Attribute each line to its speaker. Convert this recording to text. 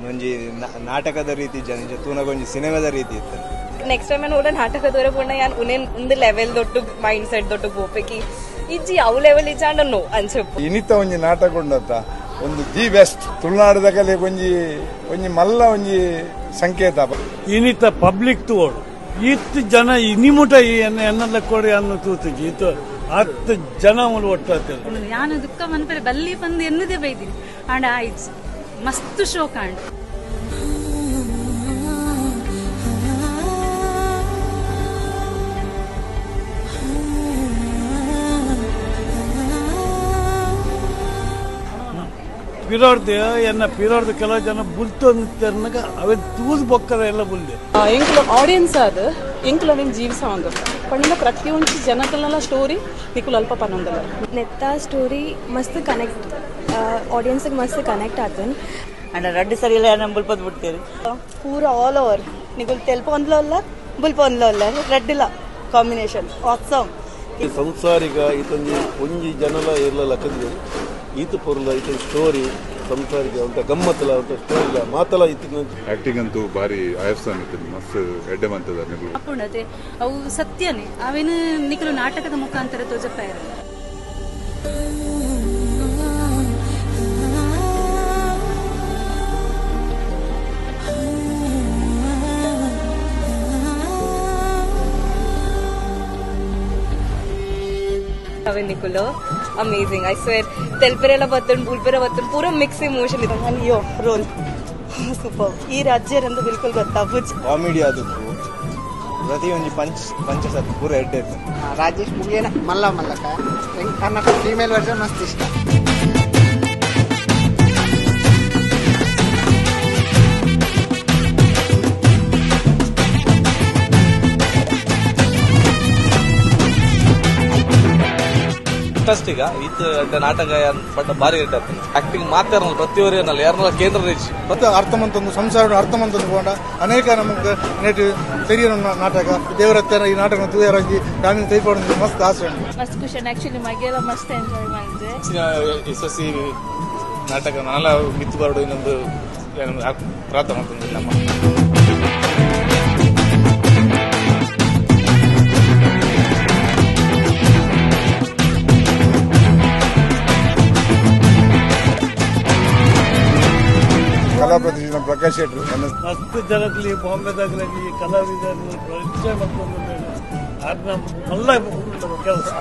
Speaker 1: ಒಂಜಿ ನಾಟಕದ ರೀತಿ ಜನ ತೂನಗೊಂಜಿ ಸಿನಿಮಾದ ರೀತಿ ಇತ್ತು.
Speaker 2: ನೆಕ್ಸ್ಟ್ ಟೈಮ್ ನೋಡ ನಾಟಕದವರೆ ಪೂರ್ಣ ಯಾನ್ ಉನೇನ್ ಒಂದು ಲೆವೆಲ್ ದೊಟ್ಟು ಮೈಂಡ್ ಸೆಟ್ ದೊಟ್ಟು ಗೋಪೆಕಿ ಇಜ್ಜಿ ಅವು ಲೆವೆಲ್ ಇಜ್ಜಾಂಡ ನೋ ಅನ್ಸಪ್ಪು
Speaker 3: ಇನಿತ ಒಂಜಿ ನಾಟಕ ಉಂಡತ್ತ ಒಂದು ದಿ ಬೆಸ್ಟ್ ತುಳುನಾಡು ಕಲೆ ಒಂಜಿ ಮಲ್ಲ ಒಂಜಿ ಸಂಕೇತ
Speaker 4: ಇನಿತ ಪಬ್ಲಿಕ್ ತೋಡು ಇತ್ತು ಜನ ಇನಿಮುಟ ಎನ್ನಲ್ಲ ಕೊಡಿ ಅನ್ನು ತೂತಿಜಿ ಇತ್ತು 10 ಜನ ಒಟ್ಟಾಗ್ತದೆ
Speaker 5: ಯಾನು ದುಃಖ ಮನ್ಪಡೆ ಬಲ್ಲಿ ಬಂದು ಎನ್ನದೇ ಬೈದಿನಿ ಅಂಡ್ ಆಯ್ತು ಮಸ್ತ್ ಶೋ ಕಾಣ್ ಪಿರೋಡ್ದು ಎನ್ನ ಪಿರೋಡ್ದು ಕೆಲವು ಜನ ಬುಲ್ತೊಂದು ಅವೇ ತೂದು ಬೊಕ್ಕದ ಎಲ್ಲ ಬುಲ್ದೆ
Speaker 6: ಎಂಕ್ಲ ಆಡಿಯನ್ಸ್ ಅದು ಎಂಕ್ಲ ಅವೇನು ಜೀವಿಸ ಒಂದು ಪಂಡ ಪ್ರತಿಯೊಂದು ಜನಕಲ್ಲೆಲ್ಲ ಸ್ಟೋರಿ ನಿಕ್ಕಲು ಅಲ್ಪ ಪನ್ನೊಂದಲ್ಲ
Speaker 2: ನೆತ್ತ ಸ್ಟೋರಿ ಮಸ್ತ್ ಕನೆಕ್ಟ್ ಆಡಿಯನ್ಸ್ಗೆ ಮಸ್ತ್ ಕನೆಕ್ಟ್ ಆತನ್
Speaker 7: ಅಂಡ್ ರಡ್ಡು ಸರಿ ಇಲ್ಲ ನಮ್ಮ ಬುಲ್ಪದ್ ಬಿಡ್ತೀರಿ
Speaker 6: ಪೂರ ಆಲ್ ಓವರ್ ನಿಗುಲ್ ತೆಲ್ಪೊಂದ್ಲಲ್ಲ ಬುಲ್ಪೊಂದ್ಲಲ್ಲ ರೆಡ್ಡಿಲ್ಲ ಕಾಂಬಿನೇಷನ್ ಆಸಮ್
Speaker 8: ಸಂಸಾರಿಕ ಇತೊಂಜಿ ಒಂಜಿ ಜನಲ ಇರ್ಲಲ್ಲ ಕದಿಯರು ಈತ ಪೊರ್ಲ ಈತ ಸ್ಟೋರಿ ಸಂಸಾರಿಕ ಉಂಟ ಗಮ್ಮತ್ತಲ ಉಂಟ ಸ್ಟೋರಿ ಮಾತಲ ಇತ್ತಿನ
Speaker 9: ಆಕ್ಟಿಂಗ್ ಅಂತೂ ಬಾರಿ ಆಯಸ್ತಾನ ಮಸ್ತ್ ಎಡ್ಡೆ ಮಂತದ
Speaker 5: ಅಪೂರ್ಣತೆ ಅವು ಸತ್ಯನೇ ಅವೇನು ನಿಖಲು ನಾಟಕದ ಮುಖಾಂತರ ತೋಜಪ್ಪ
Speaker 2: ಅವೆ ನಿಖುಲು ಅಮೇಜಿಂಗ್ ಐ ಸ್ವೇರ್ ತೆಲ್ಪೆರೆಲ್ಲ ಬತ್ತುಂಡು ಬುಲ್ಪೆರ ಬತ್ತುಂಡು ಪೂರ ಮಿಕ್ಸ್ ಇಮೋಷನ್ ಇದೆ
Speaker 6: ಅಯ್ಯೋ ರೋಲ್ ಸೂಪರ್ ಈ ರಾಜ್ಯರಂದು ಬಿಲ್ಕುಲ್ ಗೊತ್ತಾಗ್ಬೋದು
Speaker 1: ಕಾಮಿಡಿ ಅದಕ್ಕೂ ಪ್ರತಿಯೊಂದು ಪಂಚಸತ್ ಪೂರ ಎಡ್ಡೆ ಇತ್ತು.
Speaker 7: ರಾಜೇಶ್ ಮುಗಿಯನ ಮಲ್ಲ ಮಲ್ಲಕ ಕನ್ನಡ ಫೀಮೇಲ್ ವರ್ಷನ್ ಮಸ್ತ್ ಇಷ್ಟ.
Speaker 10: ಈಗ ಈತ ನಾಟಕ ಪಟ್ಟ ಭಾರಿ ಆಕ್ಟಿಂಗ್ ಮಾತಾಡ ಪ್ರತಿಯೊಬ್ಬರು ಯಾರನ್ನ ಕೇಂದ್ರ ರೀಚಿ
Speaker 3: ಮತ್ತೆ ಅರ್ಥಮಂತೊಂದು ಸಂಸಾರ ಅರ್ಥಮಂತೊಂದು ಕೊಂಡ ಅನೇಕ ನಮಗೆ ನೆಟ್ಟು ತೆರಿಯ ನಾಟಕ ದೇವರತ್ತರ ಈ ನಾಟಕ ತೂಯರಂಜಿ ನಾನು ತೆಗೆದುಕೊಂಡು ಮಸ್ತ್ ಆಸೆ ಉಂಟು.
Speaker 5: ಮಸ್ತ್ ಖುಷಿ ಆಕ್ಚುಲಿ ಮಗೆಲ್ಲ ಮಸ್ತ್ ಎಂಜಾಯ್ ಮಾಡಿದೆ.
Speaker 10: ಯಶಸ್ವಿ ನಾಟಕ ನಾನೆಲ್ಲ ಮಿತ್ತು ಬರಡು ಇನ್ನೊಂದು ಪ್ರಾರ್ಥನೆ ಮಾಡ್ತೀನಿ ನಮ್ಮ
Speaker 3: ಕಲಾ ಪ್ರತಿಷ್ಠಾನ ಪ್ರಕಾಶ್ ಶೆಟ್ರು
Speaker 4: ಮಸ್ತ್ ಜನಕ್ಲಿ ಬಾಂಬೆದಾಗಲಿ ಕಲಾವಿದರು ಪರಿಚಯ ಮಾಡ್ಕೊಂಡು ಮಲ್ಲ ಕೆಲಸ